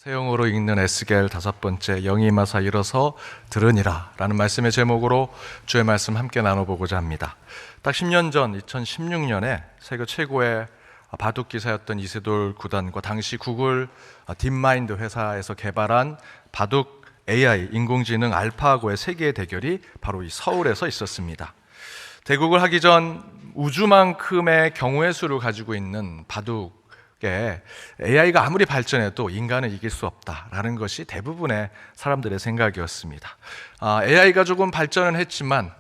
세영어로 읽는 에스겔 5번째 영이 임하사 일어서 들으니라 라는 말씀의 제목으로 주의 말씀 함께 나눠보고자 합니다. 딱 10년 전 2016년에 세계 최고의 바둑 기사였던 이세돌 구단과 당시 구글 딥마인드 회사에서 개발한 바둑 AI 인공지능 알파고의 세계의 대결이 바로 이 서울에서 있었습니다. 대국을 하기 전 우주만큼의 경우의 수를 가지고 있는 바둑 AI가 아무리 발전해도 인간을 이길 수 없다라는 것이 대부분의 사람들의 생각이었습니다. AI가 조금 발전은 했지만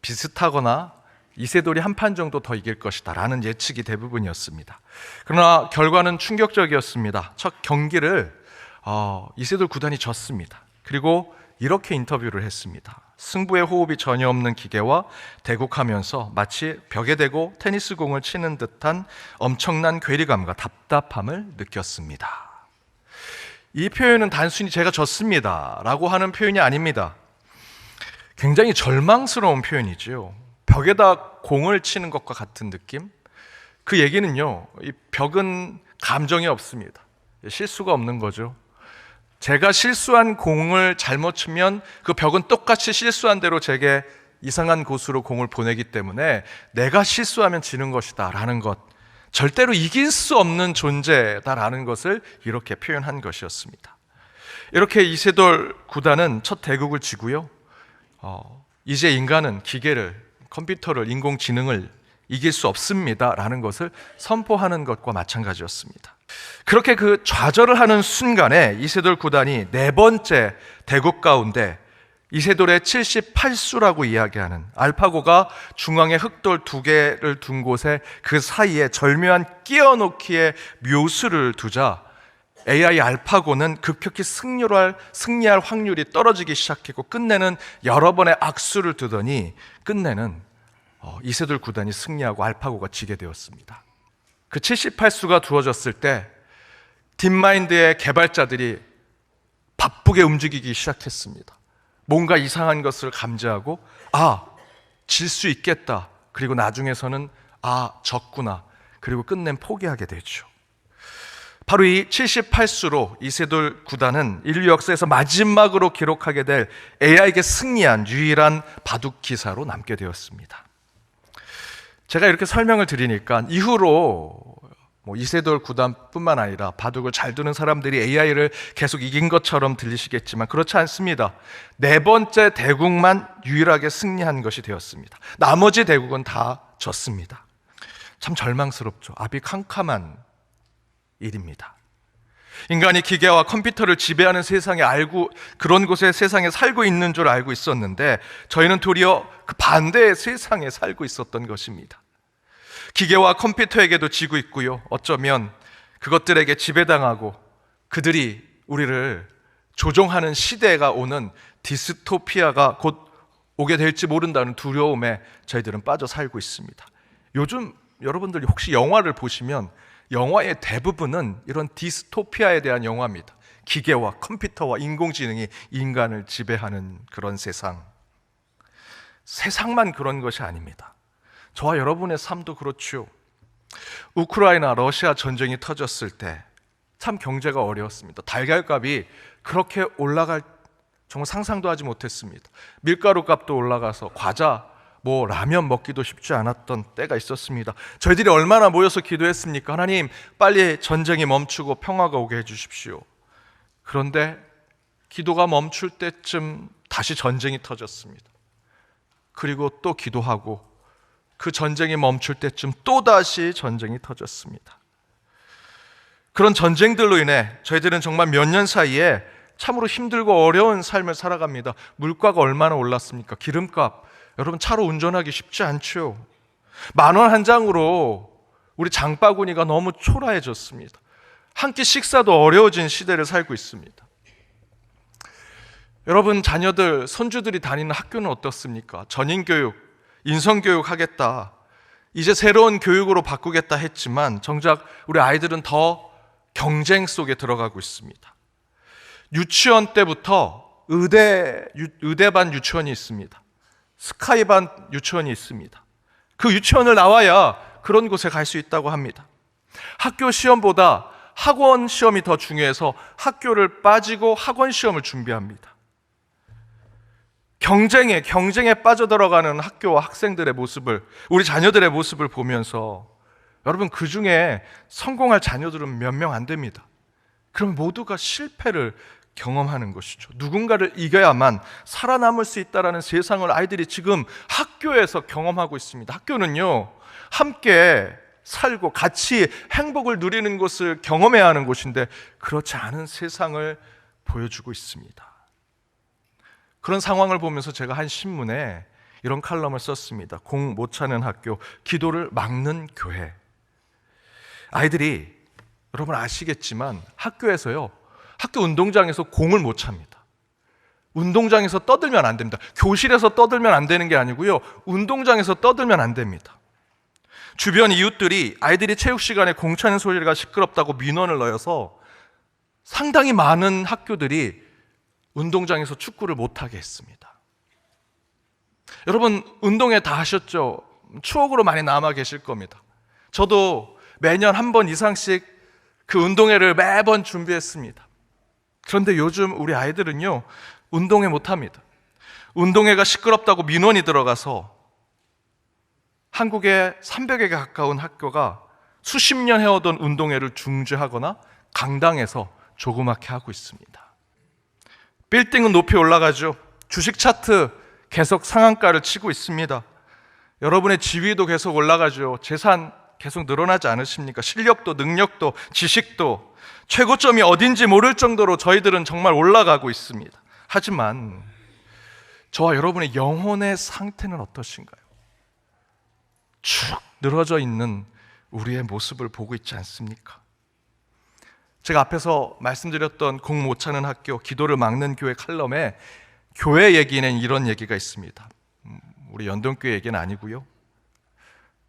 비슷하거나 이세돌이 한 판 정도 더 이길 것이다 라는 예측이 대부분이었습니다. 그러나 결과는 충격적이었습니다. 첫 경기를 이세돌 구단이 졌습니다. 그리고 이렇게 인터뷰를 했습니다. 승부의 호흡이 전혀 없는 기계와 대국하면서 마치 벽에 대고 테니스 공을 치는 듯한 엄청난 괴리감과 답답함을 느꼈습니다. 이 표현은 단순히 제가 졌습니다 라고 하는 표현이 아닙니다. 굉장히 절망스러운 표현이죠. 벽에다 공을 치는 것과 같은 느낌? 그 얘기는요, 이 벽은 감정이 없습니다. 실수가 없는 거죠. 제가 실수한 공을 잘못 치면 그 벽은 똑같이 실수한 대로 제게 이상한 곳으로 공을 보내기 때문에 내가 실수하면 지는 것이다 라는 것, 절대로 이길 수 없는 존재다라는 것을 이렇게 표현한 것이었습니다. 이렇게 이세돌 구단은 첫 대국을 지고요, 이제 인간은 기계를, 컴퓨터를, 인공지능을 이길 수 없습니다 라는 것을 선포하는 것과 마찬가지였습니다. 그렇게 그 좌절을 하는 순간에 이세돌 구단이 네 번째 대국 가운데 이세돌의 78수라고 이야기하는 알파고가 중앙에 흑돌 2개를 둔 곳에 그 사이에 절묘한 끼워놓기의 묘수를 두자 AI 알파고는 급격히 승리할 확률이 떨어지기 시작했고 끝내는 여러 번의 악수를 두더니 끝내는 이세돌 구단이 승리하고 알파고가 지게 되었습니다. 그 78수가 두어졌을 때 딥마인드의 개발자들이 바쁘게 움직이기 시작했습니다. 뭔가 이상한 것을 감지하고 질 수 있겠다. 그리고 나중에서는 졌구나. 그리고 끝낸 포기하게 되죠. 바로 이 78수로 이세돌 구단은 인류 역사에서 마지막으로 기록하게 될 AI에게 승리한 유일한 바둑 기사로 남게 되었습니다. 제가 이렇게 설명을 드리니까 이후로 이세돌 구단뿐만 아니라 바둑을 잘 두는 사람들이 AI를 계속 이긴 것처럼 들리시겠지만 그렇지 않습니다. 네 번째 대국만 유일하게 승리한 것이 되었습니다. 나머지 대국은 다 졌습니다. 참 절망스럽죠. 아비캄캄한 일입니다. 인간이 기계와 컴퓨터를 지배하는 그런 곳에 세상에 살고 있는 줄 알고 있었는데 저희는 도리어 그 반대의 세상에 살고 있었던 것입니다. 기계와 컴퓨터에게도 지고 있고요, 어쩌면 그것들에게 지배당하고 그들이 우리를 조종하는 시대가 오는 디스토피아가 곧 오게 될지 모른다는 두려움에 저희들은 빠져 살고 있습니다. 요즘 여러분들이 혹시 영화를 보시면 영화의 대부분은 이런 디스토피아에 대한 영화입니다. 기계와 컴퓨터와 인공지능이 인간을 지배하는 그런 세상만 그런 것이 아닙니다. 저와 여러분의 삶도 그렇죠. 우크라이나 러시아 전쟁이 터졌을 때 참 경제가 어려웠습니다. 달걀값이 그렇게 올라갈 정말 상상도 하지 못했습니다. 밀가루 값도 올라가서 과자 라면 먹기도 쉽지 않았던 때가 있었습니다. 저희들이 얼마나 모여서 기도했습니까? 하나님, 빨리 전쟁이 멈추고 평화가 오게 해주십시오. 그런데 기도가 멈출 때쯤 다시 전쟁이 터졌습니다. 그리고 또 기도하고 그 전쟁이 멈출 때쯤 또다시 전쟁이 터졌습니다. 그런 전쟁들로 인해 저희들은 정말 몇 년 사이에 참으로 힘들고 어려운 삶을 살아갑니다. 물가가 얼마나 올랐습니까? 기름값, 여러분 차로 운전하기 쉽지 않죠. 10,000원 한 장으로 우리 장바구니가 너무 초라해졌습니다. 한 끼 식사도 어려워진 시대를 살고 있습니다. 여러분 자녀들, 손주들이 다니는 학교는 어떻습니까? 전인교육, 인성교육 하겠다, 이제 새로운 교육으로 바꾸겠다 했지만 정작 우리 아이들은 더 경쟁 속에 들어가고 있습니다. 유치원 때부터 의대반 유치원이 있습니다. 스카이반 유치원이 있습니다. 그 유치원을 나와야 그런 곳에 갈 수 있다고 합니다. 학교 시험보다 학원 시험이 더 중요해서 학교를 빠지고 학원 시험을 준비합니다. 경쟁에 빠져들어가는 학교와 학생들의 모습을, 우리 자녀들의 모습을 보면서 여러분, 그 중에 성공할 자녀들은 몇 명 안 됩니다. 그럼 모두가 실패를 경험하는 것이죠. 누군가를 이겨야만 살아남을 수 있다는 세상을 아이들이 지금 학교에서 경험하고 있습니다. 학교는요, 함께 살고 같이 행복을 누리는 것을 경험해야 하는 곳인데 그렇지 않은 세상을 보여주고 있습니다. 그런 상황을 보면서 제가 한 신문에 이런 칼럼을 썼습니다. 공 못 차는 학교, 기도를 막는 교회. 아이들이 여러분 아시겠지만 학교에서요, 학교 운동장에서 공을 못 찹니다. 운동장에서 떠들면 안 됩니다. 교실에서 떠들면 안 되는 게 아니고요, 운동장에서 떠들면 안 됩니다. 주변 이웃들이 아이들이 체육 시간에 공 차는 소리가 시끄럽다고 민원을 넣어서 상당히 많은 학교들이 운동장에서 축구를 못하게 했습니다. 여러분, 운동회 다 하셨죠? 추억으로 많이 남아 계실 겁니다. 저도 매년 한 번 이상씩 그 운동회를 매번 준비했습니다. 그런데 요즘 우리 아이들은요, 운동회 못합니다. 운동회가 시끄럽다고 민원이 들어가서 한국의 300에 가까운 학교가 수십 년 해오던 운동회를 중지하거나 강당에서 조그맣게 하고 있습니다. 빌딩은 높이 올라가죠. 주식 차트 계속 상한가를 치고 있습니다. 여러분의 지위도 계속 올라가죠. 재산 계속 늘어나지 않으십니까? 실력도, 능력도, 지식도 최고점이 어딘지 모를 정도로 저희들은 정말 올라가고 있습니다. 하지만 저와 여러분의 영혼의 상태는 어떠신가요? 축 늘어져 있는 우리의 모습을 보고 있지 않습니까? 제가 앞에서 말씀드렸던 공 못 차는 학교, 기도를 막는 교회 칼럼에 교회 얘기는 이런 얘기가 있습니다. 우리 연동교회 얘기는 아니고요,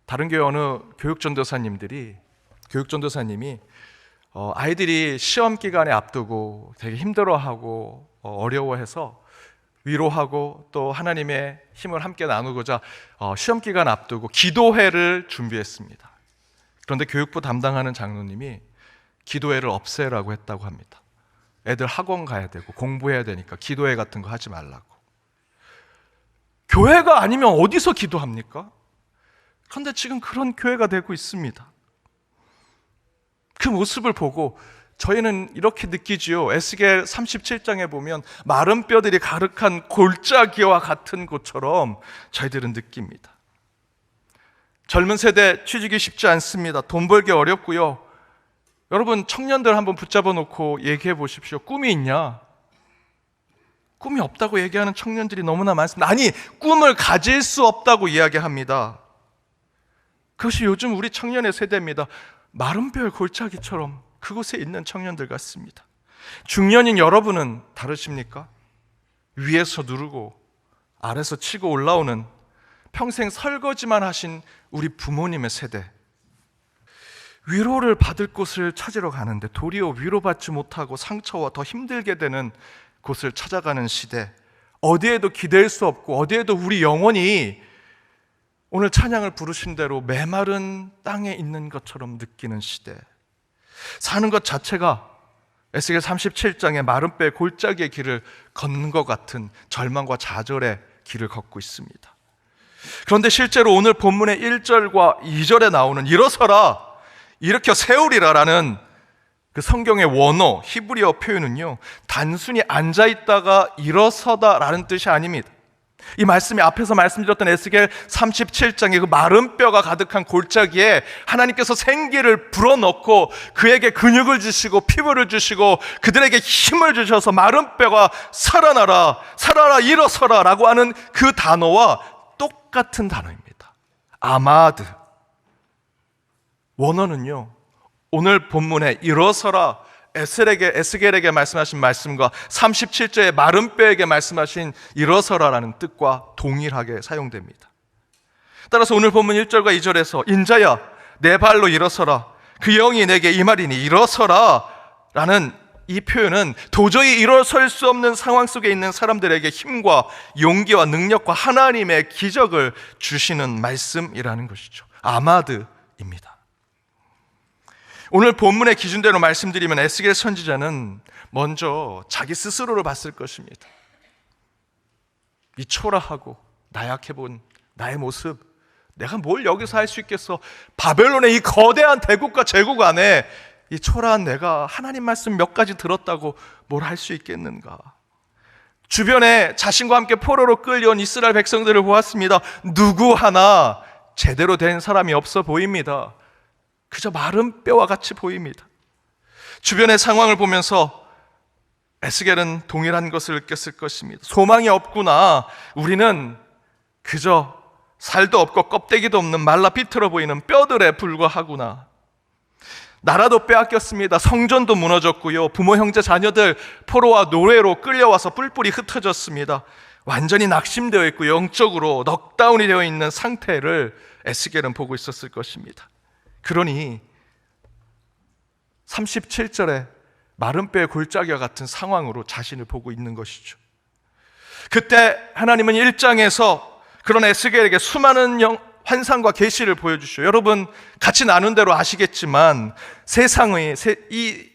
다른 교회 어느 교육전도사님이 아이들이 시험 기간에 앞두고 되게 힘들어하고 어려워해서 위로하고 또 하나님의 힘을 함께 나누고자 시험 기간 앞두고 기도회를 준비했습니다. 그런데 교육부 담당하는 장로님이 기도회를 없애라고 했다고 합니다. 애들 학원 가야 되고 공부해야 되니까 기도회 같은 거 하지 말라고. 교회가 아니면 어디서 기도합니까? 그런데 지금 그런 교회가 되고 있습니다. 그 모습을 보고 저희는 이렇게 느끼지요. 에스겔 37장에 보면 마른 뼈들이 가득한 골짜기와 같은 곳처럼 저희들은 느낍니다. 젊은 세대 취직이 쉽지 않습니다. 돈 벌기 어렵고요. 여러분, 청년들 한번 붙잡아 놓고 얘기해 보십시오. 꿈이 있냐? 꿈이 없다고 얘기하는 청년들이 너무나 많습니다. 아니, 꿈을 가질 수 없다고 이야기합니다. 그것이 요즘 우리 청년의 세대입니다. 마른 뼈의 골짜기처럼 그곳에 있는 청년들 같습니다. 중년인 여러분은 다르십니까? 위에서 누르고 아래서 치고 올라오는 평생 설거지만 하신 우리 부모님의 세대, 위로를 받을 곳을 찾으러 가는데 도리어 위로받지 못하고 상처와 더 힘들게 되는 곳을 찾아가는 시대, 어디에도 기댈 수 없고 어디에도 우리 영혼이 오늘 찬양을 부르신 대로 메마른 땅에 있는 것처럼 느끼는 시대, 사는 것 자체가 에스겔 37장의 마른 뼈의 골짜기의 길을 걷는 것 같은 절망과 좌절의 길을 걷고 있습니다. 그런데 실제로 오늘 본문의 1절과 2절에 나오는 일어서라, 일으켜 세우리라라는 그 성경의 원어 히브리어 표현은요, 단순히 앉아있다가 일어서다라는 뜻이 아닙니다. 이 말씀이 앞에서 말씀드렸던 에스겔 37장의 그 마른 뼈가 가득한 골짜기에 하나님께서 생기를 불어넣고 그에게 근육을 주시고 피부를 주시고 그들에게 힘을 주셔서 마른 뼈가 살아나라, 살아라, 일어서라 라고 하는 그 단어와 똑같은 단어입니다. 아마드. 원어는요, 오늘 본문에 일어서라, 에스겔에게 말씀하신 말씀과 37절의 마른 뼈에게 말씀하신 일어서라라는 뜻과 동일하게 사용됩니다. 따라서 오늘 본문 1절과 2절에서 인자야 내 발로 일어서라, 그 영이 내게 임하리니 일어서라 라는 이 표현은 도저히 일어설 수 없는 상황 속에 있는 사람들에게 힘과 용기와 능력과 하나님의 기적을 주시는 말씀이라는 것이죠. 아마드입니다. 오늘 본문의 기준대로 말씀드리면 에스겔 선지자는 먼저 자기 스스로를 봤을 것입니다. 이 초라하고 나약해 본 나의 모습, 내가 뭘 여기서 할 수 있겠어? 바벨론의 이 거대한 대국과 제국 안에 이 초라한 내가 하나님 말씀 몇 가지 들었다고 뭘 할 수 있겠는가? 주변에 자신과 함께 포로로 끌려온 이스라엘 백성들을 보았습니다. 누구 하나 제대로 된 사람이 없어 보입니다. 그저 마른 뼈와 같이 보입니다. 주변의 상황을 보면서 에스겔은 동일한 것을 느꼈을 것입니다. 소망이 없구나. 우리는 그저 살도 없고 껍데기도 없는 말라 비틀어 보이는 뼈들에 불과하구나. 나라도 빼앗겼습니다. 성전도 무너졌고요. 부모, 형제, 자녀들 포로와 노예로 끌려와서 뿔뿔이 흩어졌습니다. 완전히 낙심되어 있고 영적으로 넉다운이 되어 있는 상태를 에스겔은 보고 있었을 것입니다. 그러니 37절에 마른 뼈의 골짜기와 같은 상황으로 자신을 보고 있는 것이죠. 그때 하나님은 1장에서 그런 에스겔에게 수많은 환상과 계시를 보여주시죠. 여러분 같이 나눈 대로 아시겠지만 세상의 이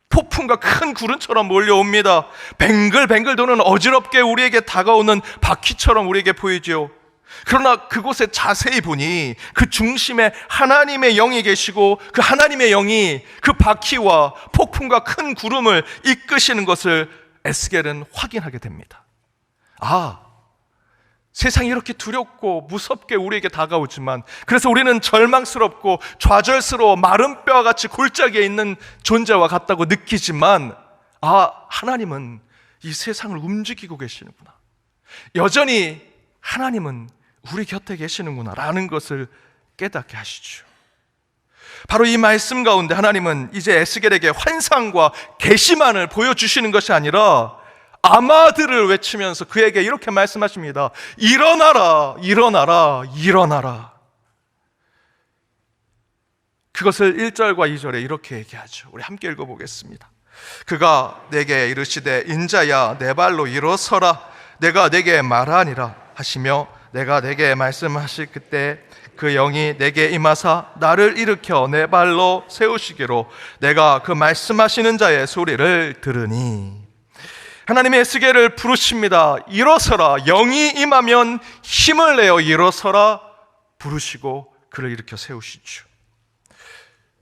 폭풍과 큰 구름처럼 몰려옵니다. 뱅글뱅글 도는 어지럽게 우리에게 다가오는 바퀴처럼 우리에게 보이죠. 그러나 그곳에 자세히 보니 그 중심에 하나님의 영이 계시고 그 하나님의 영이 그 바퀴와 폭풍과 큰 구름을 이끄시는 것을 에스겔은 확인하게 됩니다. 세상이 이렇게 두렵고 무섭게 우리에게 다가오지만, 그래서 우리는 절망스럽고 좌절스러워 마른 뼈와 같이 골짜기에 있는 존재와 같다고 느끼지만, 하나님은 이 세상을 움직이고 계시는구나, 여전히 하나님은 우리 곁에 계시는구나 라는 것을 깨닫게 하시죠. 바로 이 말씀 가운데 하나님은 이제 에스겔에게 환상과 계시만을 보여주시는 것이 아니라 아마들을 외치면서 그에게 이렇게 말씀하십니다. 일어나라, 일어나라, 일어나라. 그것을 1절과 2절에 이렇게 얘기하죠. 우리 함께 읽어보겠습니다. 그가 내게 이르시되 인자야 내 발로 일어서라, 내가 내게 말하니라 하시며 내가 내게 말씀하실 그때 그 영이 내게 임하사 나를 일으켜 내 발로 세우시기로 내가 그 말씀하시는 자의 소리를 들으니. 하나님의 에스겔을 부르십니다. 일어서라. 영이 임하면 힘을 내어 일어서라 부르시고 그를 일으켜 세우시죠.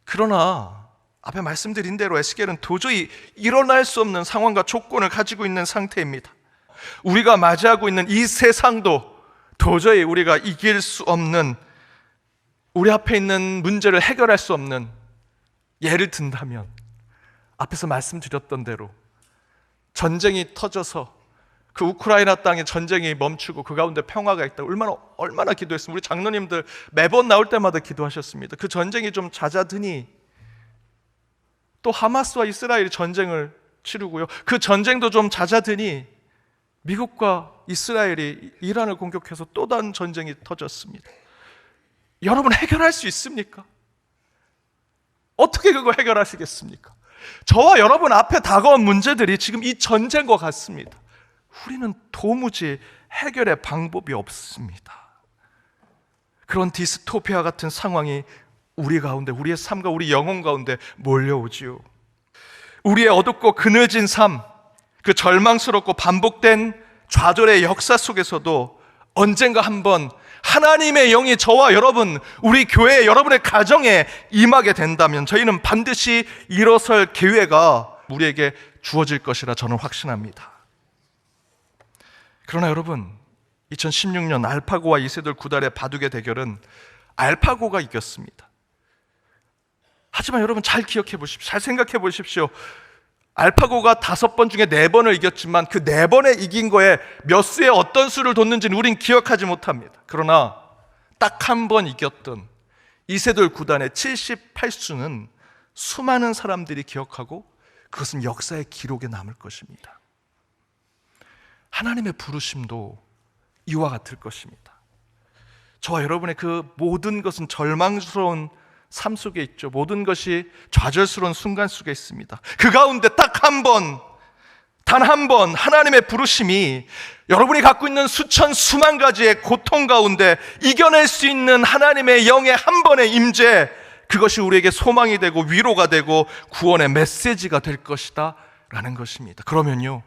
그러나 앞에 말씀드린 대로 에스겔은 도저히 일어날 수 없는 상황과 조건을 가지고 있는 상태입니다. 우리가 맞이하고 있는 이 세상도 도저히 우리가 이길 수 없는, 우리 앞에 있는 문제를 해결할 수 없는, 예를 든다면 앞에서 말씀드렸던 대로 전쟁이 터져서 그 우크라이나 땅에 전쟁이 멈추고 그 가운데 평화가 있다. 얼마나 기도했습니다. 우리 장로님들 매번 나올 때마다 기도하셨습니다. 그 전쟁이 좀 잦아드니 또 하마스와 이스라엘이 전쟁을 치르고요. 그 전쟁도 좀 잦아드니 미국과 이스라엘이 이란을 공격해서 또 다른 전쟁이 터졌습니다. 여러분 해결할 수 있습니까? 어떻게 그거 해결하시겠습니까? 저와 여러분 앞에 다가온 문제들이 지금 이 전쟁과 같습니다. 우리는 도무지 해결의 방법이 없습니다. 그런 디스토피아 같은 상황이 우리 가운데, 우리의 삶과 우리 영혼 가운데 몰려오지요. 우리의 어둡고 그늘진 삶, 그 절망스럽고 반복된 좌절의 역사 속에서도 언젠가 한번 하나님의 영이 저와 여러분, 우리 교회, 여러분의 가정에 임하게 된다면 저희는 반드시 일어설 기회가 우리에게 주어질 것이라 저는 확신합니다. 그러나 여러분, 2016년 알파고와 이세돌 구달의 바둑의 대결은 알파고가 이겼습니다. 하지만 여러분 잘 기억해 보십시오. 잘 생각해 보십시오. 알파고가 5번 중에 4번을 이겼지만 그 4번에 이긴 거에 몇 수에 어떤 수를 뒀는지는 우린 기억하지 못합니다. 그러나 딱 한 번 이겼던 이세돌 구단의 78수는 수많은 사람들이 기억하고 그것은 역사의 기록에 남을 것입니다. 하나님의 부르심도 이와 같을 것입니다. 저와 여러분의 그 모든 것은 절망스러운 삶 속에 있죠. 모든 것이 좌절스러운 순간 속에 있습니다. 그 가운데 딱 한 번, 단 한 번 하나님의 부르심이 여러분이 갖고 있는 수만 가지의 고통 가운데 이겨낼 수 있는 하나님의 영의 한 번의 임재, 그것이 우리에게 소망이 되고 위로가 되고 구원의 메시지가 될 것이다 라는 것입니다. 그러면요,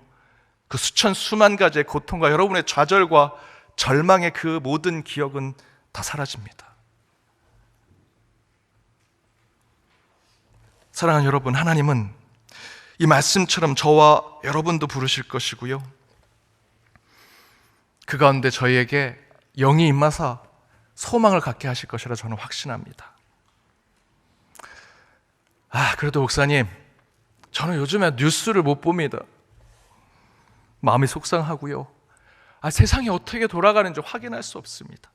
그 수천 수만 가지의 고통과 여러분의 좌절과 절망의 그 모든 기억은 다 사라집니다. 사랑하는 여러분, 하나님은 이 말씀처럼 저와 여러분도 부르실 것이고요, 그 가운데 저희에게 영이 임하사 소망을 갖게 하실 것이라 저는 확신합니다. 그래도 목사님, 저는 요즘에 뉴스를 못 봅니다. 마음이 속상하고요, 세상이 어떻게 돌아가는지 확인할 수 없습니다.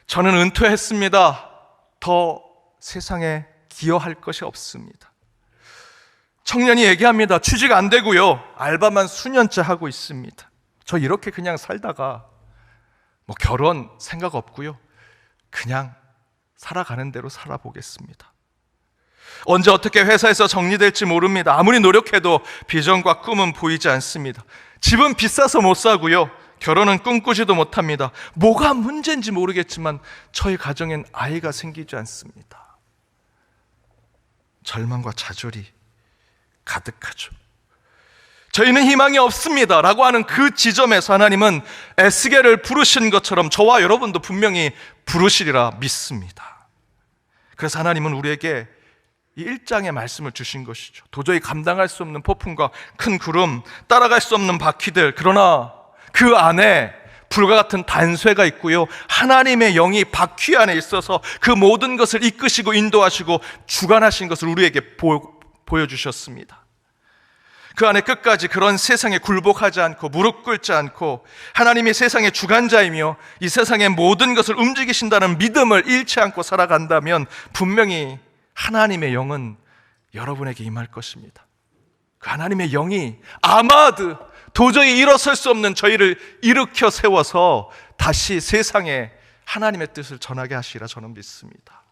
저는 은퇴했습니다. 더 세상에 기여할 것이 없습니다. 청년이 얘기합니다. 취직 안 되고요, 알바만 수년째 하고 있습니다. 저 이렇게 그냥 살다가 결혼 생각 없고요, 그냥 살아가는 대로 살아보겠습니다. 언제 어떻게 회사에서 정리될지 모릅니다. 아무리 노력해도 비전과 꿈은 보이지 않습니다. 집은 비싸서 못 사고요, 결혼은 꿈꾸지도 못합니다. 뭐가 문제인지 모르겠지만 저희 가정엔 아이가 생기지 않습니다. 절망과 좌절이 가득하죠. 저희는 희망이 없습니다 라고 하는 그 지점에서 하나님은 에스겔을 부르신 것처럼 저와 여러분도 분명히 부르시리라 믿습니다. 그래서 하나님은 우리에게 이 1장의 말씀을 주신 것이죠. 도저히 감당할 수 없는 폭풍과 큰 구름, 따라갈 수 없는 바퀴들, 그러나 그 안에 불과 같은 단쇠가 있고요, 하나님의 영이 바퀴 안에 있어서 그 모든 것을 이끄시고 인도하시고 주관하신 것을 우리에게 보여주셨습니다. 그 안에 끝까지 그런 세상에 굴복하지 않고 무릎 꿇지 않고 하나님이 세상의 주관자이며 이 세상의 모든 것을 움직이신다는 믿음을 잃지 않고 살아간다면 분명히 하나님의 영은 여러분에게 임할 것입니다. 그 하나님의 영이 아마드 도저히 일어설 수 없는 저희를 일으켜 세워서 다시 세상에 하나님의 뜻을 전하게 하시리라 저는 믿습니다.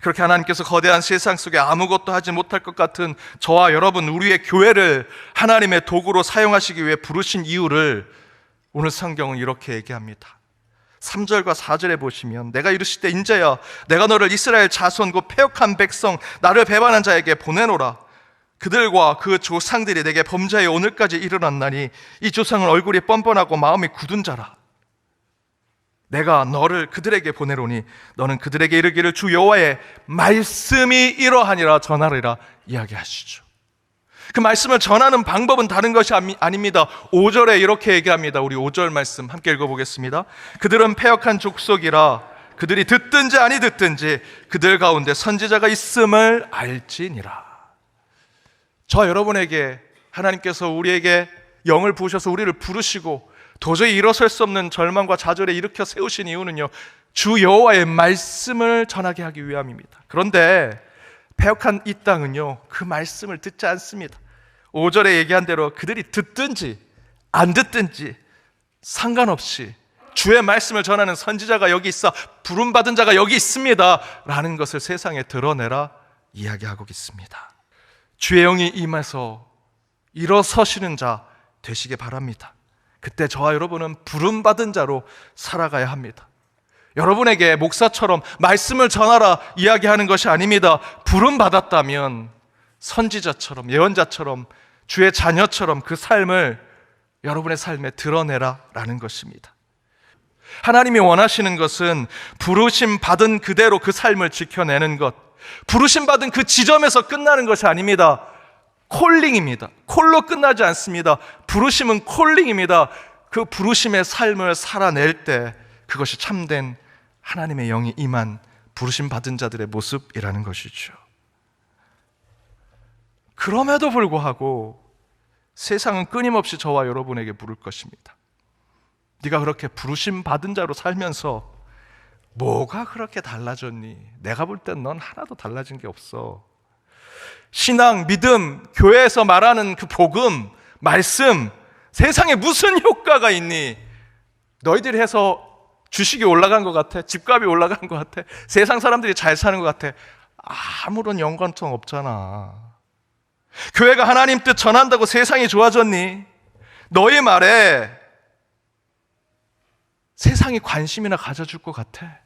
그렇게 하나님께서 거대한 세상 속에 아무것도 하지 못할 것 같은 저와 여러분, 우리의 교회를 하나님의 도구로 사용하시기 위해 부르신 이유를 오늘 성경은 이렇게 얘기합니다. 3절과 4절에 보시면, 내가 이르시되 인자야 내가 너를 이스라엘 자손 곧 패역한 백성 나를 배반한 자에게 보내노라. 그들과 그 조상들이 내게 범죄하여 오늘까지 일어났나니 이 조상은 얼굴이 뻔뻔하고 마음이 굳은 자라. 내가 너를 그들에게 보내노니 너는 그들에게 이르기를 주 여호와의 말씀이 이러하니라 전하리라 이야기하시죠. 그 말씀을 전하는 방법은 다른 것이 아닙니다. 5절에 이렇게 얘기합니다. 우리 5절 말씀 함께 읽어보겠습니다. 그들은 패역한 족속이라 그들이 듣든지 아니 듣든지 그들 가운데 선지자가 있음을 알지니라. 저와 여러분에게 하나님께서 우리에게 영을 부으셔서 우리를 부르시고 도저히 일어설 수 없는 절망과 좌절에 일으켜 세우신 이유는요, 주 여호와의 말씀을 전하게 하기 위함입니다. 그런데 패역한 이 땅은요, 그 말씀을 듣지 않습니다. 5절에 얘기한 대로 그들이 듣든지 안 듣든지 상관없이 주의 말씀을 전하는 선지자가 여기 있어, 부름받은 자가 여기 있습니다 라는 것을 세상에 드러내라 이야기하고 있습니다. 주의 영이 임해서 일어서시는 자 되시기 바랍니다. 그때 저와 여러분은 부름받은 자로 살아가야 합니다. 여러분에게 목사처럼 말씀을 전하라 이야기하는 것이 아닙니다. 부름받았다면 선지자처럼, 예언자처럼, 주의 자녀처럼 그 삶을 여러분의 삶에 드러내라 라는 것입니다. 하나님이 원하시는 것은 부르심 받은 그대로 그 삶을 지켜내는 것, 부르심 받은 그 지점에서 끝나는 것이 아닙니다. 콜링입니다. 콜로 끝나지 않습니다. 부르심은 콜링입니다. 그 부르심의 삶을 살아낼 때 그것이 참된 하나님의 영이 임한 부르심 받은 자들의 모습이라는 것이죠. 그럼에도 불구하고 세상은 끊임없이 저와 여러분에게 물을 것입니다. 네가 그렇게 부르심 받은 자로 살면서 뭐가 그렇게 달라졌니? 내가 볼 땐 넌 하나도 달라진 게 없어. 신앙, 믿음, 교회에서 말하는 그 복음, 말씀, 세상에 무슨 효과가 있니? 너희들이 해서 주식이 올라간 것 같아? 집값이 올라간 것 같아? 세상 사람들이 잘 사는 것 같아? 아무런 연관성 없잖아. 교회가 하나님 뜻 전한다고 세상이 좋아졌니? 너희 말에 세상이 관심이나 가져줄 것 같아?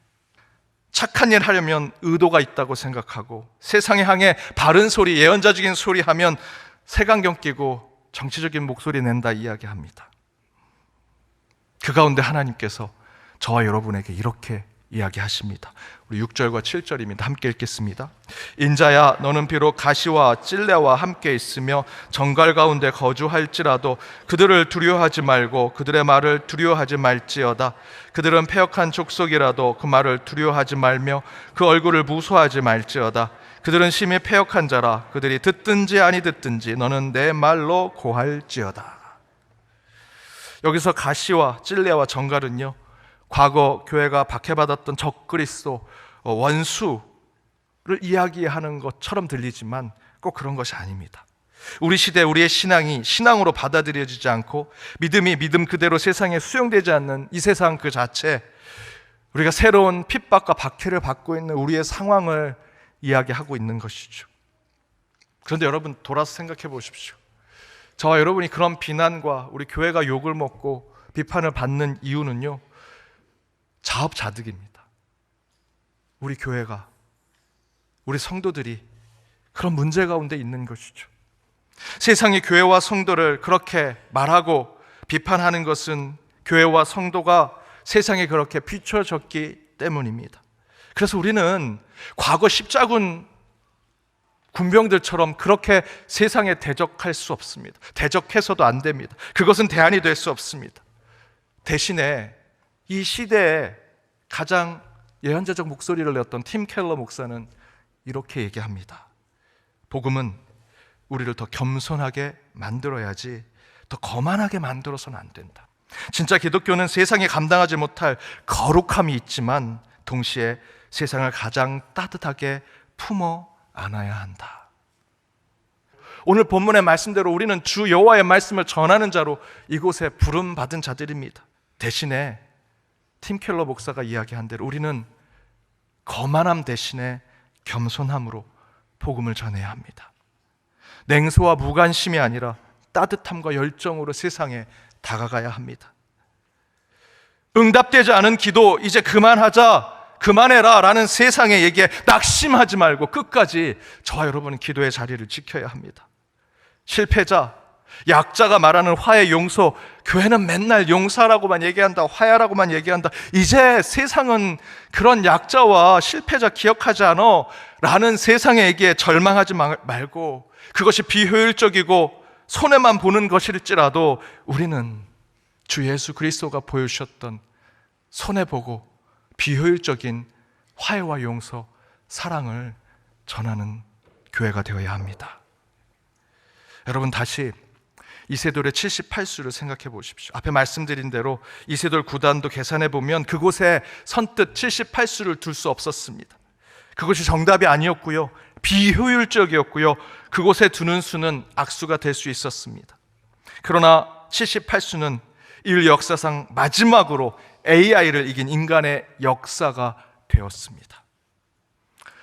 착한 일 하려면 의도가 있다고 생각하고, 세상에 향해 바른 소리, 예언자적인 소리 하면 색안경 끼고 정치적인 목소리 낸다 이야기합니다. 그 가운데 하나님께서 저와 여러분에게 이렇게 이야기하십니다. 우리 6절과 7절입니다. 함께 읽겠습니다. 인자야, 너는 비록 가시와 찔레와 함께 있으며 정갈 가운데 거주할지라도 그들을 두려워하지 말고 그들의 말을 두려워하지 말지어다. 그들은 패역한 족속이라도 그 말을 두려워하지 말며 그 얼굴을 무수하지 말지어다. 그들은 심히 패역한 자라. 그들이 듣든지 아니 듣든지 너는 내 말로 고할지어다. 여기서 가시와 찔레와 정갈은요, 과거 교회가 박해받았던 적그리스도, 원수를 이야기하는 것처럼 들리지만 꼭 그런 것이 아닙니다. 우리 시대 우리의 신앙이 신앙으로 받아들여지지 않고 믿음이 믿음 그대로 세상에 수용되지 않는 이 세상 그 자체, 우리가 새로운 핍박과 박해를 받고 있는 우리의 상황을 이야기하고 있는 것이죠. 그런데 여러분, 돌아서 생각해 보십시오. 저와 여러분이 그런 비난과 우리 교회가 욕을 먹고 비판을 받는 이유는요, 자업자득입니다. 우리 교회가, 우리 성도들이 그런 문제 가운데 있는 것이죠. 세상의 교회와 성도를 그렇게 말하고 비판하는 것은 교회와 성도가 세상에 그렇게 비춰졌기 때문입니다. 그래서 우리는 과거 십자군 군병들처럼 그렇게 세상에 대적할 수 없습니다. 대적해서도 안 됩니다. 그것은 대안이 될 수 없습니다. 대신에 이 시대에 가장 예언자적 목소리를 냈던 팀 켈러 목사는 이렇게 얘기합니다. 복음은 우리를 더 겸손하게 만들어야지 더 거만하게 만들어서는 안 된다. 진짜 기독교는 세상에 감당하지 못할 거룩함이 있지만 동시에 세상을 가장 따뜻하게 품어 안아야 한다. 오늘 본문의 말씀대로 우리는 주 여호와의 말씀을 전하는 자로 이곳에 부름받은 자들입니다. 대신에 팀 켈러 목사가 이야기한 대로 우리는 거만함 대신에 겸손함으로 복음을 전해야 합니다. 냉소와 무관심이 아니라 따뜻함과 열정으로 세상에 다가가야 합니다. 응답되지 않은 기도 이제 그만하자, 그만해라 라는 세상의 얘기에 낙심하지 말고 끝까지 저와 여러분은 기도의 자리를 지켜야 합니다. 실패자, 약자가 말하는 화해, 용서, 교회는 맨날 용서라고만 얘기한다, 화해라고만 얘기한다, 이제 세상은 그런 약자와 실패자 기억하지 않아 라는 세상의 얘기에 절망하지 말고, 그것이 비효율적이고 손해만 보는 것일지라도 우리는 주 예수 그리스도가 보여주셨던 손해보고 비효율적인 화해와 용서, 사랑을 전하는 교회가 되어야 합니다. 여러분, 다시 이세돌의 78수를 생각해 보십시오. 앞에 말씀드린 대로 이세돌 구단도 계산해 보면 그곳에 선뜻 78수를 둘 수 없었습니다. 그것이 정답이 아니었고요, 비효율적이었고요, 그곳에 두는 수는 악수가 될 수 있었습니다. 그러나 78수는 인류 역사상 마지막으로 AI를 이긴 인간의 역사가 되었습니다.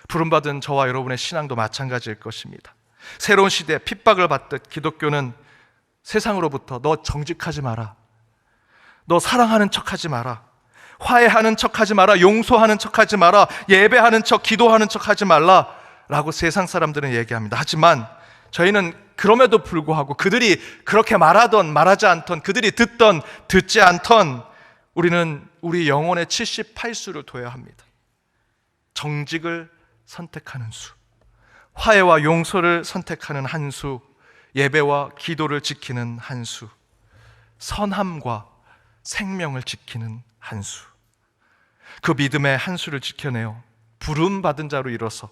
부름받은 저와 여러분의 신앙도 마찬가지일 것입니다. 새로운 시대에 핍박을 받듯 기독교는 세상으로부터 너 정직하지 마라, 너 사랑하는 척하지 마라, 화해하는 척하지 마라, 용서하는 척하지 마라, 예배하는 척, 기도하는 척하지 말라 라고 세상 사람들은 얘기합니다. 하지만 저희는 그럼에도 불구하고 그들이 그렇게 말하던 말하지 않던, 그들이 듣던 듣지 않던 우리는 우리 영혼의 78수를 둬야 합니다. 정직을 선택하는 수, 화해와 용서를 선택하는 한 수, 예배와 기도를 지키는 한 수, 선함과 생명을 지키는 한 수, 그 믿음의 한 수를 지켜내어 부름받은 자로 이뤄서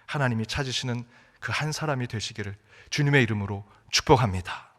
하나님이 찾으시는 그 한 사람이 되시기를 주님의 이름으로 축복합니다.